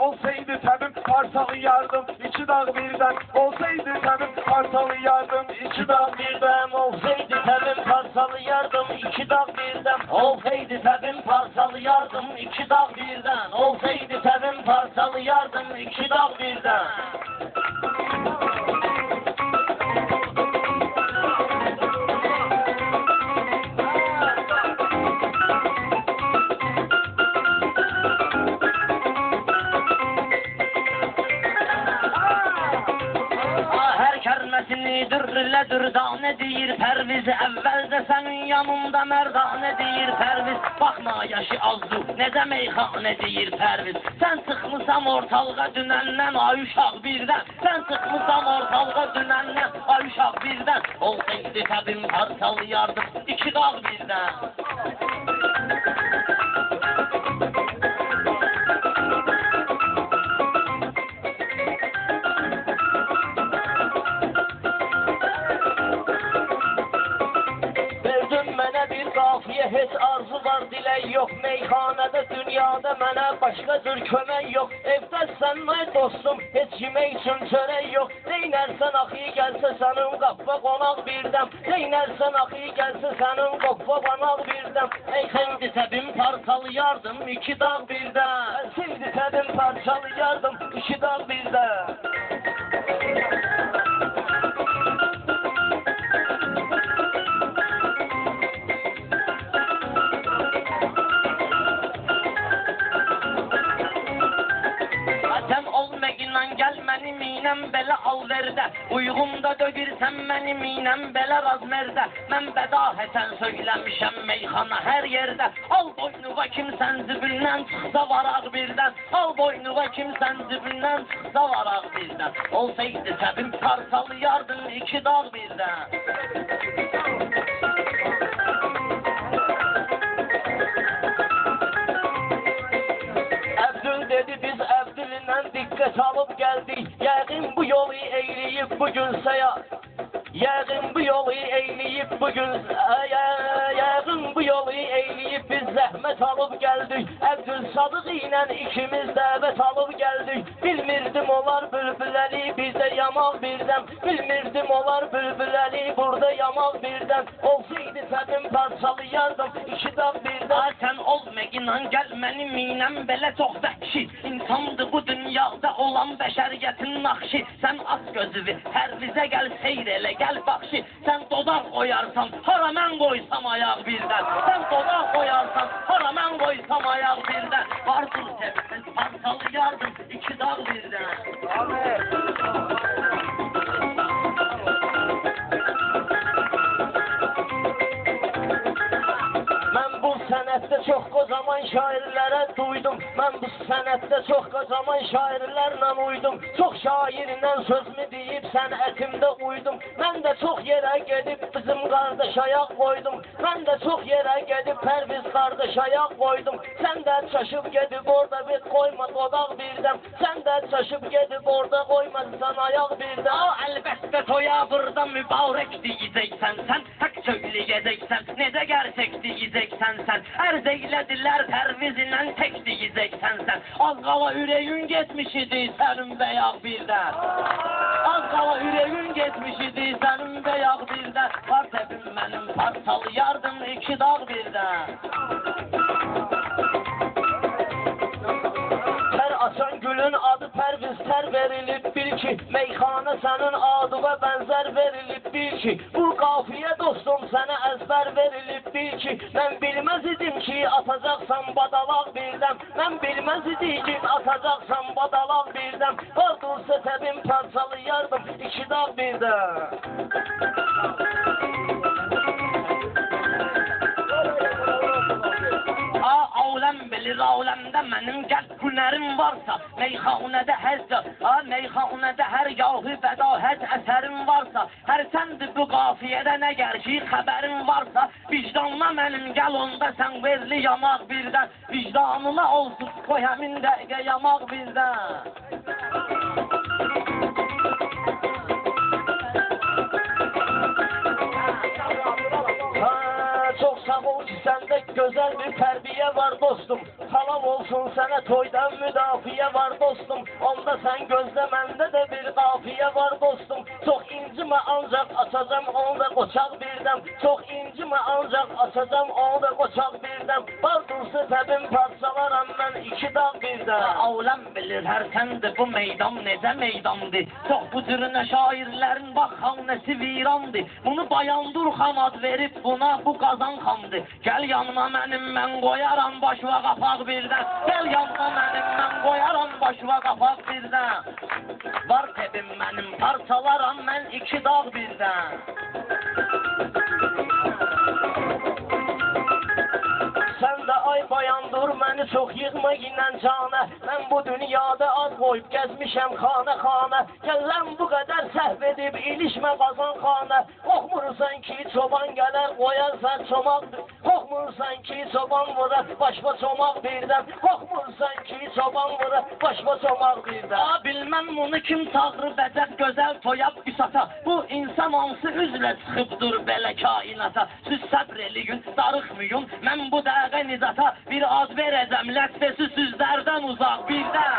olsaydı təbim parçalayardım iki dağ birden. Olsaydı təbim parçalayardım iki dağ birden. Olsaydı təbim parçalayardım iki dağ birden. Olsaydı təbim parçalayardım iki dağ birden. Olsaydı təbim parçalayardım iki dağ birden. Dürle dürdane deyir Perviz, evvelde senin yanında merdane deyir Perviz. Bakma yaşı azdı, ne de meyhane deyir Perviz. Sen çıkmışsam ortalığa dünenden ay uşaq birden. Sen çıkmışsam ortalığa dünenden ay uşaq birden. Olsaydı təbim parçalayardım iki dağ birden. Heç arzu var dilək yox, meyxanədə dünyada mənə başqa cür kömək yox. Evdəsən ay dostum, heç yemək üçün çörək yox. Neynərsən axı gəlsə sənin qappa qonaq birdən. Neynərsən axı gəlsə sənin qappa qonaq birdən. Sevdi təbim parçalayardım iki dağ birdən. Sevdi təbim parçalayardım iki dağ birdən. Mənim inəm belə alverdə, uyğunda dögürsən mənim inəm belə razmerdə. Mən bədahətən söyləmişəm meyxana hər yerdə. Al boynuva kimsən zibindən çıxsa varaq birdən. Al boynuva kimsən zibindən çıxsa varaq birdən. Olsaydı təbim parçalayardın iki dağ birdən. Diqqət alıb gəldik, yəqin bu yolu eyləyib bugün səyah. Yəqin bu yolu eyləyib bugün, yəqin bu yolu eyləyib biz zəhmət alıb gəldik. Əbdül Sadıq ilə ikimiz dəvət alıb gəldik. Bilmirdim olar bülbüləri bizdə yamaq birdən. Bilmirdim olar bülbüləri burada yamaq birdən. Olsaydı təbim parçalayardım iki dağ birdən. Sən olmağınla gəl mənim inəm belə çox vəhşi. İnsandı bu dünyada olan bəşəriyyətin naxşi. Sən aç gözüvi, Pərvizə gəl seyr elə gəl baxşı. Sən dodaq qoyarsan, hara mən qoysam ayaq birdən. Sən dodaq qoyarsan, hara mən qoysam ayaq birdən. Vardır təbim parçalayardım iki dağ birdən. Sənətdə çox qocaman şairlərə duydum. Mən bu sənətdə çox qocaman şairlərlə uydum. Çox şairlə sözümü deyib sənətimdə uydum. Mən də çox yerə gedib bizim qardaş ayaq qoydum. Mən də çox yerə gedib Pərviz qardaş ayaq qoydum. Sən də çaşıb gedib orada bir qoyma dodaq birdən. Sən də çaşıb gedib orada qoymazsan ayaq birdən. Əlbəttə toya burada mübarək deyəcəksən sən. Haqq söyləyəcəksən, necə gerçək deyəcəksən sən. Ərz eylədilər Pərviz ilə tək deyəcəksən sən. Az qala ürəyin getmiş idi sənin bəyaq birdən. Az qala ürəyin getmiş idi sənin bəyaq birdən. Var təbim mənim parçalayardım iki dağ birdən. Açan gülün adı Pərviz tər verilib bil ki. Meyxana sənin adıva bənzər verilib bil ki. Bu qafiyə dostum sənə əzbər verilib bil ki. Mən bilməz idim ki atacaqsan badalaq birdən. Mən bilməz idim ki atacaqsan badalaq birdən. Vardırsa təbim parçalayardım iki dağ birdən. Aləm bilir, aləmdə mənim gəl hünərim varsa, meyxanədə hər yahı bədahət əsərim varsa, hər səndi bu qafiyədə nəgər ki xəbərim varsa, vicdanına mənim gəl onda sən verli yamaq birdən, vicdanına olsun qoy həmin dəqiqə yamaq birdən. Çok sağ ol ki sende güzel bir terbiye var dostum. salam olsun sənə toydan müdafiə var dostum. Onda sən gözlə məndə də bir qafiyə var dostum. Çox incimə ancaq açacam onu da qoçaq birdən. Çox incimə ancaq açacam onu da qoçaq birdən. Baldursu təbim parçalaram mən iki dağ birdən. Aləm bilir hər səndə bu meydan necə meydandır. Çox bu cürünə şairlərin bax xanəsi virandır. Bunu Bayandur xan ad verib buna bu Qazan xandır. Gəl yanıma mənim mən qoyaram başıva qapaq birdən. Gəl yanıma mənim mən qoyaram başıva qapaq birdən. Var təbim mənim parçalaram mən iki dağ birdən. Sən də ay Bayandur məni çox yığma yinə canə. Mən bu dünyada ad qoyub gəzmişəm xanə xanə. Gəlləm bu qədər səhv edib ilişmə Qazan xanə. Qorxmursan ki çoban gələr qoyarsan çomaqdır. Qorxmursan ki çoban vurar başqa çomaq birdən. Qorxmursan ki çoban vurar başqa çomaq birdən. A bilməm bunu kim çağırır bəcət gözəl toyab üsata. Bu insan hansı üzlə çıxıbdır belə kainata. Siz səbr eləyin, darıxmayın. Mən bu dəqiqə nizata bir ad verəcəm ləsvəsi süzlərdən uzaq birdən.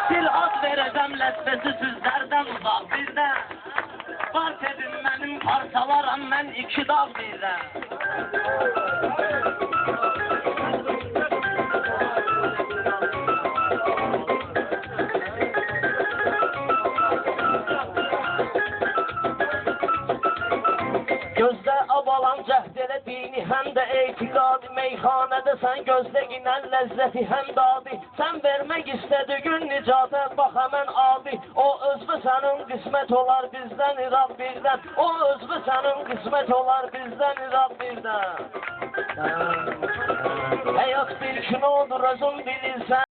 Bir ad verəcəm ləsvəsi süzlərdən uzaq birdən. Var dedim mənim parçalaram mən iki dağ birdən. Gözlə abalan cəhd elə dini həm də etiqadi. Meyxanədə sən gözlə ginən ləzzəti həm dadi. Sən vermək istədiyin nicatə bax həmən adi. O özvü sənin qismət olar bizdən İraq birdən. O özvü sənin qismət olar bizdən İraq birdən. Həyat bir kinodur özün bilirsən.